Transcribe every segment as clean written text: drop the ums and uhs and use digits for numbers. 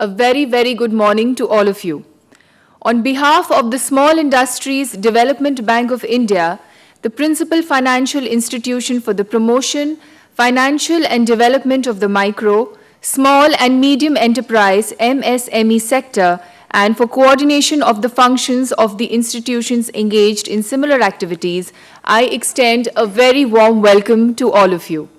A very, very good morning to all of you. On behalf of the Small Industries Development Bank of India, the principal financial institution for the promotion, financial and development of the micro, small and medium enterprise MSME sector, and for coordination of the functions of the institutions engaged in similar activities, I extend a very warm welcome to all of you.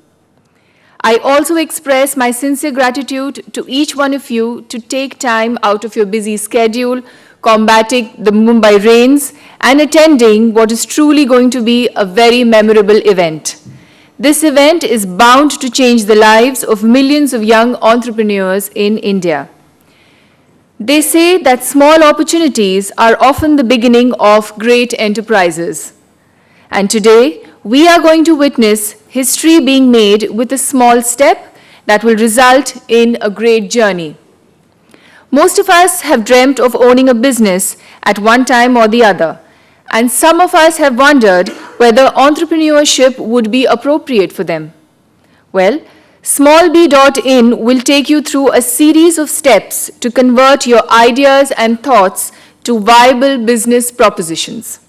I also express my sincere gratitude to each one of you to take time out of your busy schedule, combating the Mumbai rains, and attending what is truly going to be a very memorable event. This event is bound to change the lives of millions of young entrepreneurs in India. They say that small opportunities are often the beginning of great enterprises. And today, we are going to witness history being made with a small step that will result in a great journey. Most of us have dreamt of owning a business at one time or the other, and some of us have wondered whether entrepreneurship would be appropriate for them. Well, smallb.in will take you through a series of steps to convert your ideas and thoughts to viable business propositions.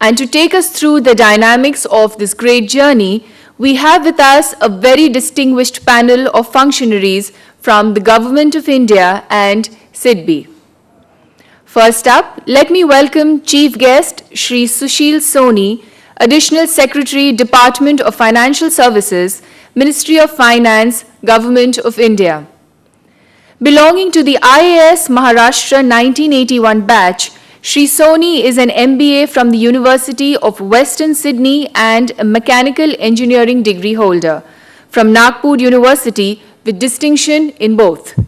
And to take us through the dynamics of this great journey, we have with us a very distinguished panel of functionaries from the Government of India and SIDBI. First up, let me welcome Chief Guest Shri Sushil Soni, Additional Secretary, Department of Financial Services, Ministry of Finance, Government of India. Belonging to the IAS Maharashtra 1981 batch, Shri Soni is an MBA from the University of Western Sydney and a mechanical engineering degree holder from Nagpur University with distinction in both.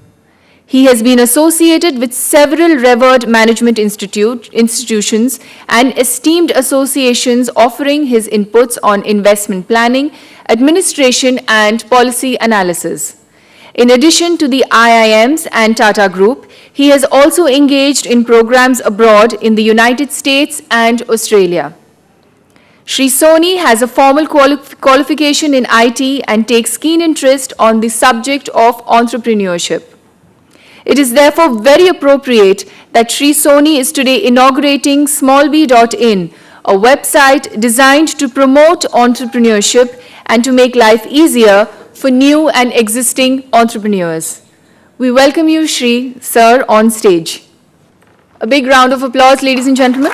He has been associated with several revered management institutions and esteemed associations offering his inputs on investment planning, administration, and policy analysis. In addition to the IIMs and Tata Group, he has also engaged in programs abroad in the United States and Australia. Shri Soni has a formal qualification in IT and takes keen interest on the subject of entrepreneurship. It is therefore very appropriate that Shri Soni is today inaugurating smallb.in, a website designed to promote entrepreneurship and to make life easier for new and existing entrepreneurs. We welcome you, Shri, sir, on stage. A big round of applause, ladies and gentlemen.